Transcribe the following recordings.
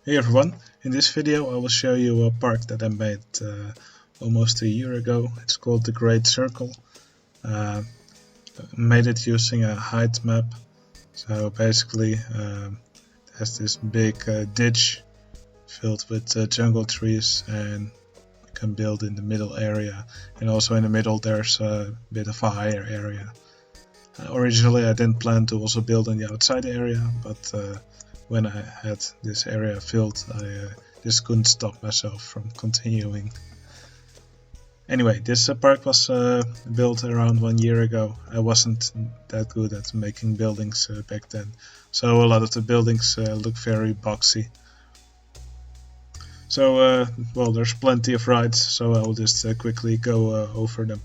Hey everyone, in this video I will show you a park that I made almost a year ago. It's called the Great Circle. Made it using a height map. So basically it has this big ditch filled with jungle trees, and you can build in the middle area, and also in the middle there's a bit of a higher area. Originally I didn't plan to also build in the outside area, but when I had this area filled, I just couldn't stop myself from continuing. Anyway, this park was built around 1 year ago. I wasn't that good at making buildings back then, so a lot of the buildings look very boxy. So, well, there's plenty of rides, so I'll just quickly go over them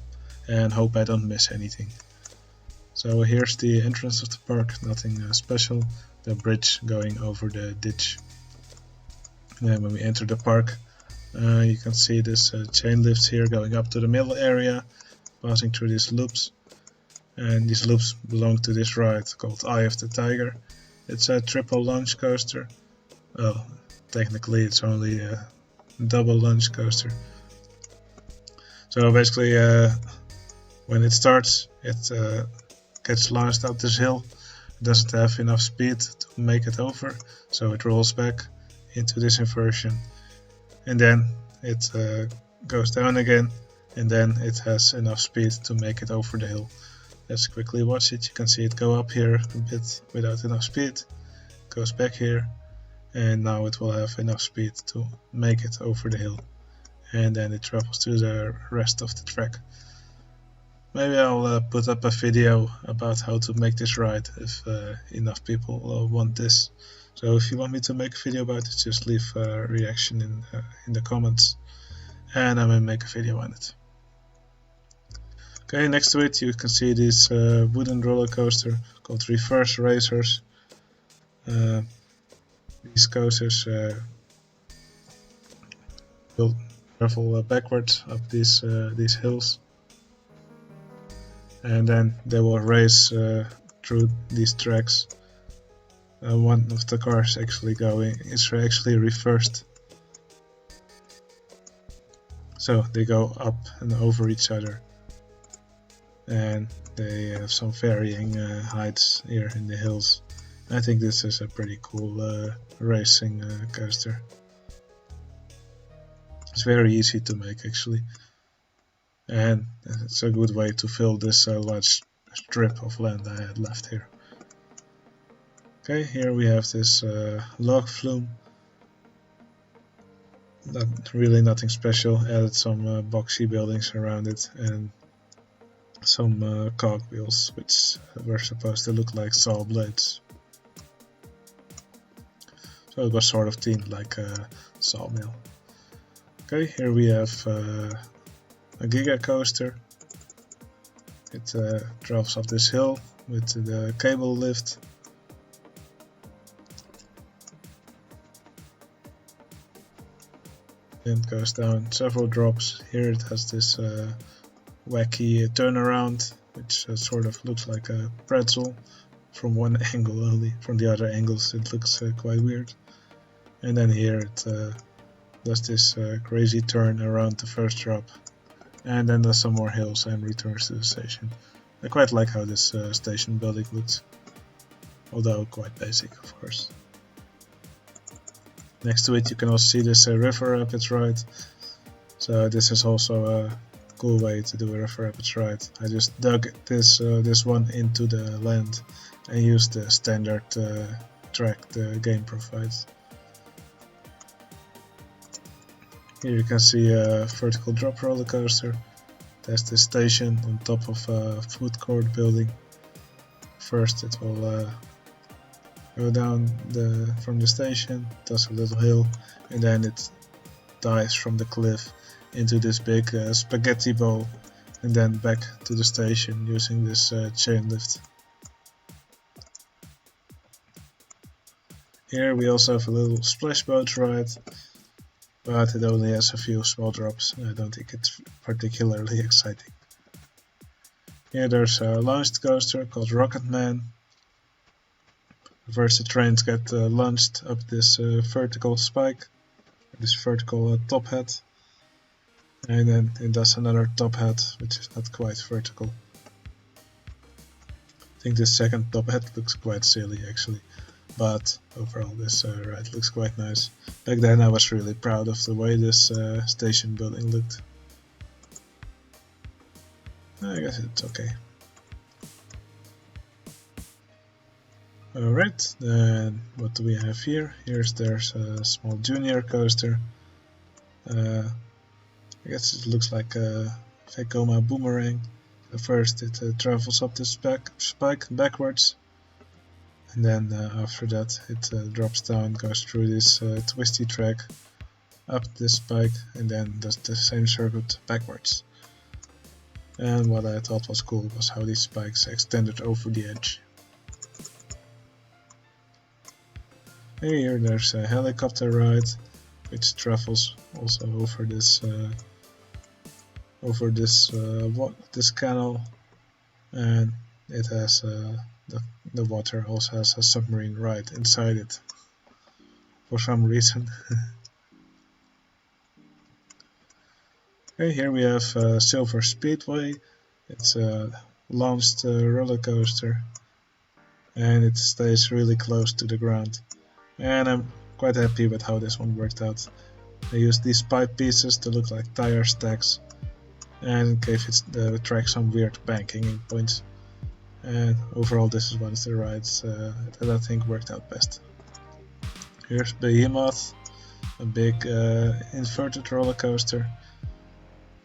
and hope I don't miss anything. So here's the entrance of the park, nothing special. The bridge going over the ditch. And then when we enter the park, you can see this chain lifts here going up to the middle area, passing through these loops. And these loops belong to this ride called Eye of the Tiger. It's a triple launch coaster. Well, technically it's only a double launch coaster. So basically when it starts, it gets launched up this hill. It doesn't have enough speed to make it over, so it rolls back into this inversion, and then it goes down again, and then it has enough speed to make it over the hill. Let's quickly watch it. You can see it go up here a bit without enough speed, goes back here, and now it will have enough speed to make it over the hill, and then it travels to the rest of the track. Maybe I'll put up a video about how to make this ride if enough people want this. So if you want me to make a video about it, just leave a reaction in the comments, and I will make a video on it. Okay, next to it you can see this wooden roller coaster called reverse racers. These coasters will travel backwards up these hills, and then they will race through these tracks. One of the cars is actually reversed, so they go up and over each other, and they have some varying heights here in the hills. I think this is a pretty cool racing coaster. It's very easy to make actually, and it's a good way to fill this large strip of land I had left here. Okay, here we have this log flume. Really nothing special, added some boxy buildings around it and some cogwheels which were supposed to look like saw blades. So it was sort of themed like a sawmill. Okay, here we have a Giga Coaster. It travels up this hill with the cable lift. And goes down several drops. Here it has this wacky turnaround, which sort of looks like a pretzel from one angle only. From the other angles it looks quite weird. And then here it does this crazy turn around the first drop, and then does some more hills and returns to the station. I quite like how this station building looks, although quite basic of course. Next to it you can also see this river rapids ride. So this is also a cool way to do a river rapids ride. I just dug this one into the land and used the standard track the game provides. Here you can see a vertical drop roller coaster. There's this station on top of a food court building. First it will go down from the station, does a little hill, and then it dives from the cliff into this big spaghetti bowl, and then back to the station using this chain lift. Here we also have a little splash boat ride, but it only has a few small drops. I don't think it's particularly exciting. Here there's a launched coaster called Rocket Man. First the trains get launched up this vertical spike, this vertical top hat, and then it does another top hat, which is not quite vertical. I think this second top hat looks quite silly actually, but overall this ride looks quite nice. Back then I was really proud of the way this station building looked. I guess it's okay. Alright, then what do we have here? There's a small junior coaster. I guess it looks like a Vekoma boomerang. So first it travels up this spike backwards, and then after that it drops down, goes through this twisty track up this spike, and then does the same circuit backwards. And what I thought was cool was how these spikes extended over the edge. Here there's a helicopter ride, which travels also over this this canal, and it has the water also has a submarine ride inside it for some reason. Okay, here we have Silver Speedway. It's a launched roller coaster, and it stays really close to the ground. And I'm quite happy with how this one worked out. I used these pipe pieces to look like tire stacks, and gave the track some weird banking points. And overall this is one of the rides that I think worked out best. Here's Behemoth, a big inverted roller coaster.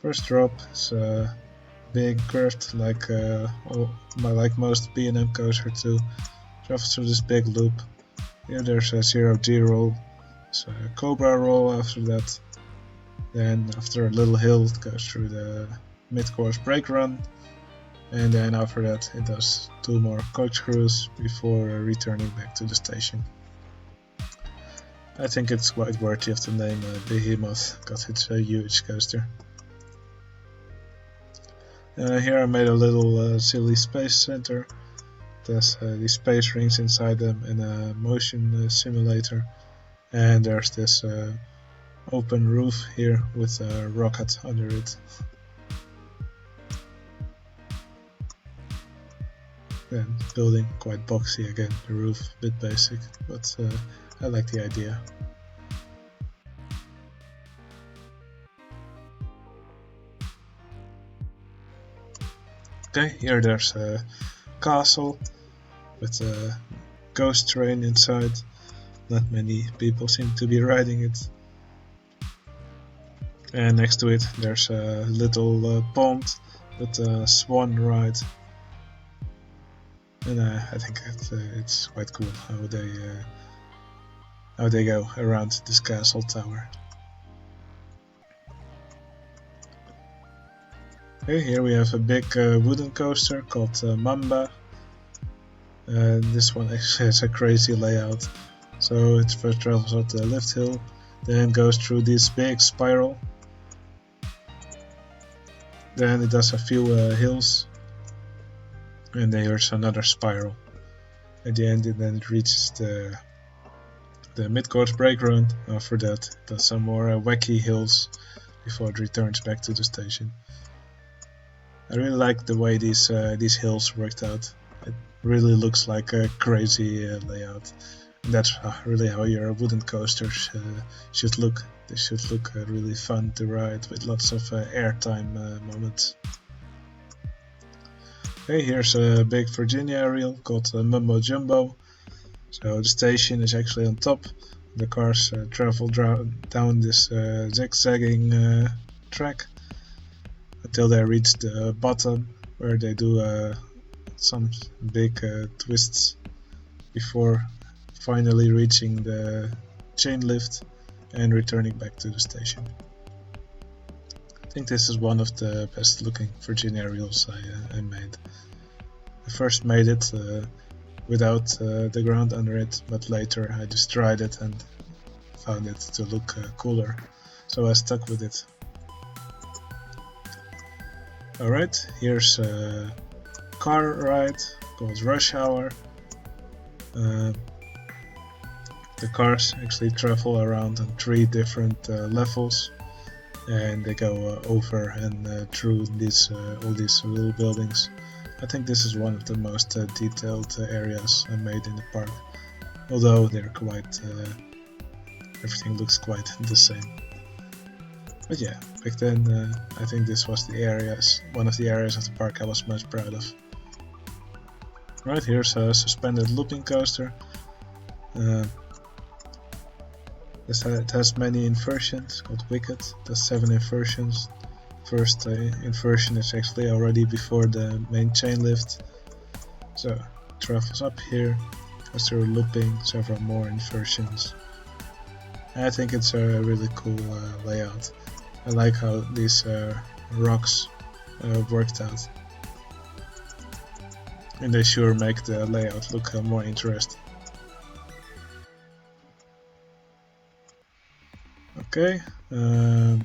First drop is big, curved like most B&M coasters do. Travels through this big loop. Here there's a 0G roll, there's a Cobra roll after that. Then after a little hill it goes through the mid-course brake run, and then after that it does 2 more corkscrews before returning back to the station. I think it's quite worthy of the name Behemoth, because it's a huge coaster. Here I made a little silly space center. There's these space rings inside them and a motion simulator, and there's this open roof here with a rocket under it. Then building quite boxy again, the roof a bit basic, but I like the idea. Okay, here there's a castle with a ghost train inside. Not many people seem to be riding it. And next to it there's a little pond with a swan ride. And I think it's quite cool how they go around this castle tower. Okay, here we have a big wooden coaster called Mamba. This one actually has a crazy layout. So it first travels up the lift hill, then goes through this big spiral. Then it does a few hills, and then there's another spiral. At the end, then it reaches the mid-course brake run. After that, it does some more wacky hills before it returns back to the station. I really like the way these hills worked out. It really looks like a crazy layout. And that's really how your wooden coasters should look. They should look really fun to ride with lots of airtime moments. Okay, here's a big Virginia aerial called Mumbo Jumbo. So the station is actually on top. The cars travel down this zigzagging track until they reach the bottom, where they do some big twists before finally reaching the chain lift and returning back to the station. I think this is one of the best looking Virginia aerials I made. I first made it without the ground under it, but later I just tried it and found it to look cooler, so I stuck with it. Alright, here's a car ride called Rush Hour. The cars actually travel around on 3 different levels, and they go over and through all these little buildings. I think this is one of the most detailed areas I made in the park, although they're quite everything looks quite the same. But yeah, back then I think this was one of the areas of the park I was most proud of. Right, here's a suspended looping coaster. It has many inversions, called Wicked. There's 7 inversions. First inversion is actually already before the main chain lift. So it travels up here, goes through looping, several more inversions. And I think it's a really cool layout. I like how these rocks worked out. And they sure make the layout look more interesting. Okay, I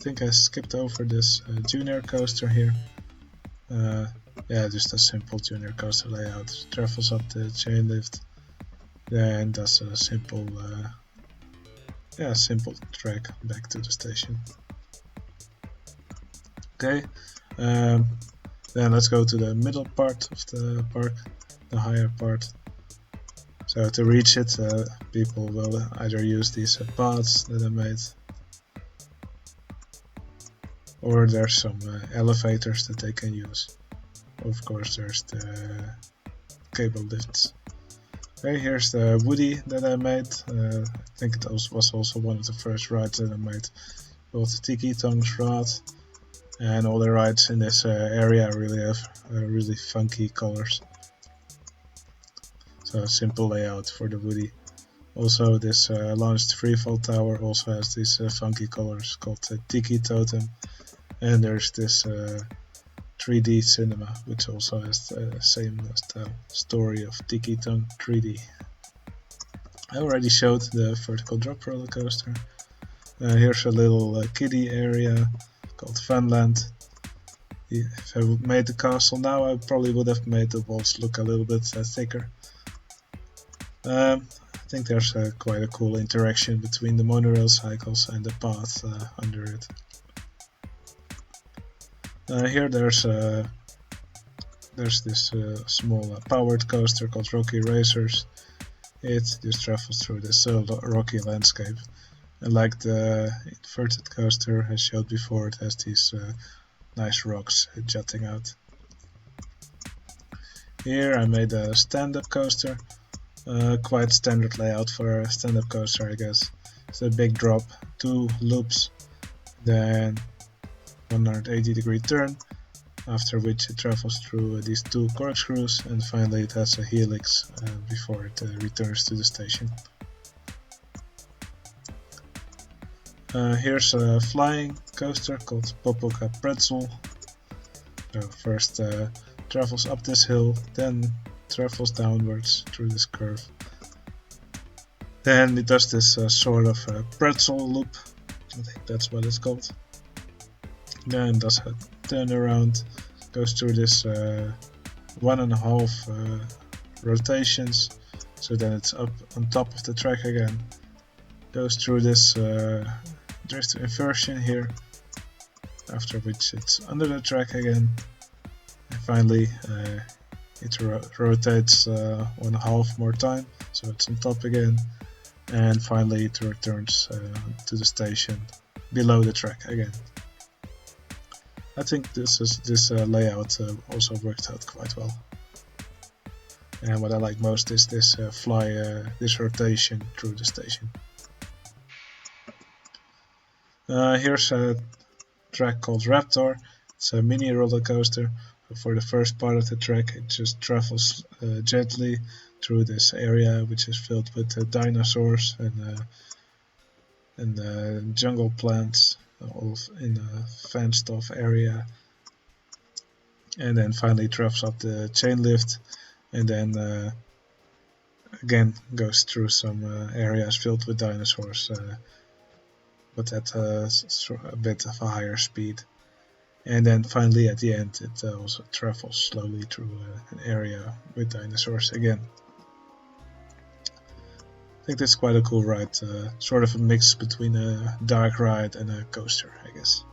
think I skipped over this junior coaster here. Yeah, just a simple junior coaster layout. Travels up the chain lift, then does a simple track back to the station. Okay, then let's go to the middle part of the park, the higher part. So to reach it, people will either use these paths that I made, or there's some elevators that they can use. Of course, there's the cable lifts. Okay, here's the Woody that I made. I think it was also one of the first rides that I made. Both Tiki Tongue's ride, and all the rides in this area really have really funky colors. So a simple layout for the Woody. Also, this launched Freefall tower also has these funky colors called Tiki Totem. And there's this 3D cinema, which also has the same story of Tiki Tongue 3D. I already showed the vertical drop roller coaster. Here's a little kiddie area called Funland. If I made the castle now, I probably would have made the walls look a little bit thicker. I think there's quite a cool interaction between the monorail cycles and the path under it. Here there's this small powered coaster called Rocky Racers. It just travels through this rocky landscape, and like the inverted coaster I showed before, it has these nice rocks jutting out. Here I made a stand-up coaster. Quite standard layout for a stand-up coaster, I guess. It's a big drop, 2 loops, then 180-degree turn, after which it travels through these 2 corkscrews, and finally it has a helix before it returns to the station. Here's a flying coaster called Popoka Pretzel. So first travels up this hill, then travels downwards through this curve. Then it does this sort of pretzel loop, I think that's what it's called. Then does a turnaround, goes through this 1.5 rotations, so then it's up on top of the track again. Goes through this drift inversion here, after which it's under the track again, and finally it rotates 1.5 more time, so it's on top again, and finally it returns to the station below the track again. I think this layout also worked out quite well. And what I like most is this this rotation through the station. Here's a track called Raptor. It's a mini roller coaster. For the first part of the track, it just travels gently through this area, which is filled with dinosaurs and jungle plants, all in a fenced off area. And then finally travels up the chain lift, and then again goes through some areas filled with dinosaurs, but at a bit of a higher speed. And then finally at the end it also travels slowly through an area with dinosaurs again. I think this is quite a cool ride, sort of a mix between a dark ride and a coaster, I guess.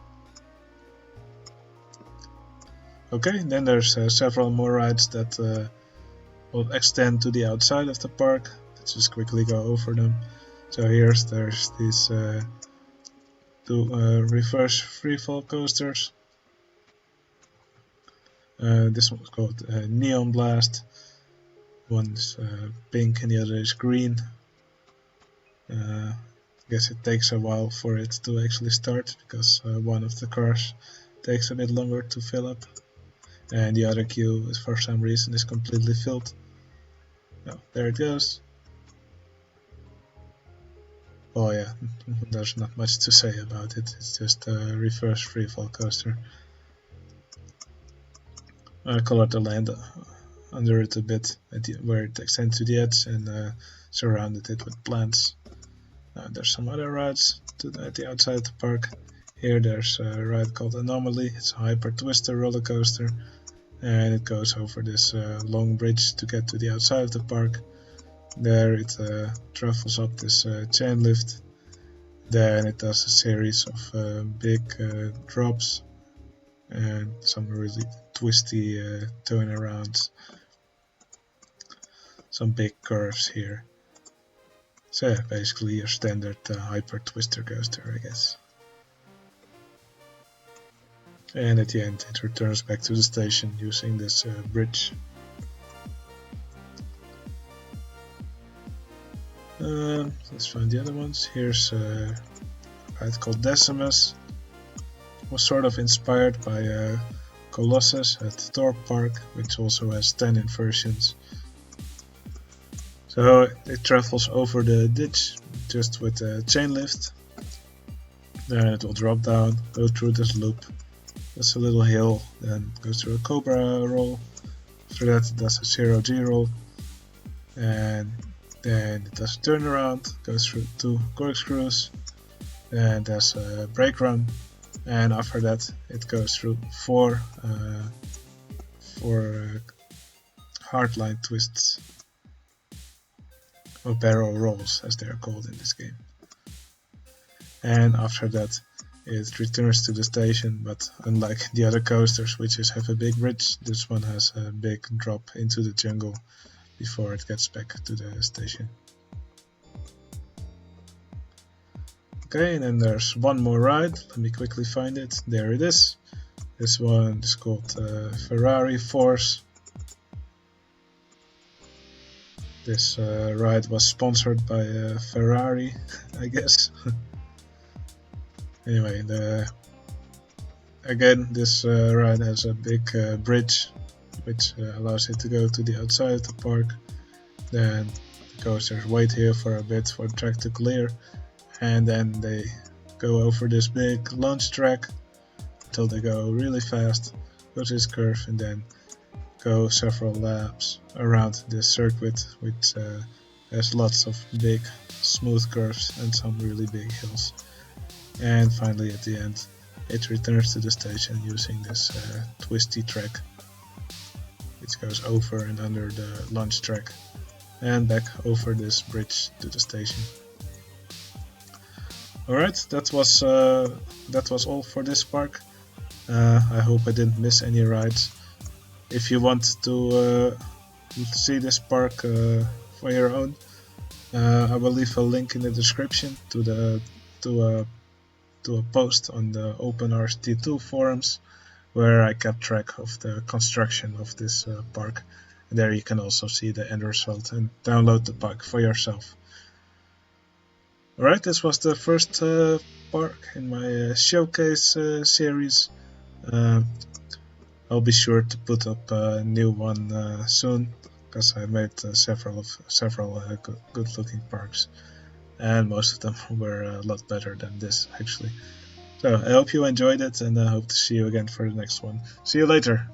Okay, then there's several more rides that will extend to the outside of the park. Let's just quickly go over them. So there's these two reverse freefall coasters. This one's called Neon Blast. One's pink and the other is green. I guess it takes a while for it to actually start because one of the cars takes a bit longer to fill up, and the other queue is for some reason is completely filled. Oh, there it goes. Oh yeah, there's not much to say about it. It's just a reverse freefall coaster. I colored the land under it a bit where it extends to the edge and surrounded it with plants. There's some other rides at the outside of the park. Here there's a ride called Anomaly. It's a hyper twister roller coaster, and it goes over this long bridge to get to the outside of the park. There it travels up this chain lift. Then it does a series of big drops and some really twisty turnarounds. Some big curves here. So yeah, basically your standard hyper twister coaster, I guess. And at the end it returns back to the station using this bridge. Let's find the other ones. Here's a ride called Decimus. It was sort of inspired by Colossus at Thorpe Park, which also has 10 inversions. So it travels over the ditch just with a chain lift. Then it will drop down, go through this loop. That's a little hill, then goes through a Cobra roll. After that it does a 0G roll. And then it does a turnaround, goes through 2 corkscrews. Then there's a brake run. And after that it goes through 4 hardline twists. Or barrel rolls, as they are called in this game. And after that it returns to the station, but unlike the other coasters which have a big bridge, this one has a big drop into the jungle before it gets back to the station. Okay, and then there's one more ride. Let me quickly find it. There it is. This one is called Ferrari Force. This ride was sponsored by Ferrari, I guess. Anyway, again this ride has a big bridge which allows it to go to the outside of the park. Then the coasters wait here for a bit for the track to clear, and then they go over this big launch track until they go really fast, go to this curve, and then go several laps around this circuit, which has lots of big smooth curves and some really big hills. And finally at the end it returns to the station using this twisty track, which goes over and under the launch track and back over this bridge to the station. Alright, that was all for this park. I hope I didn't miss any rides. If you want to see this park for your own, I will leave a link in the description to a post on the OpenRCT2 forums, where I kept track of the construction of this park. And there you can also see the end result and download the park for yourself. Alright, this was the first park in my showcase series. I'll be sure to put up a new one soon, because I made several good looking parks, and most of them were a lot better than this actually. So I hope you enjoyed it, and I hope to see you again for the next one. See you later!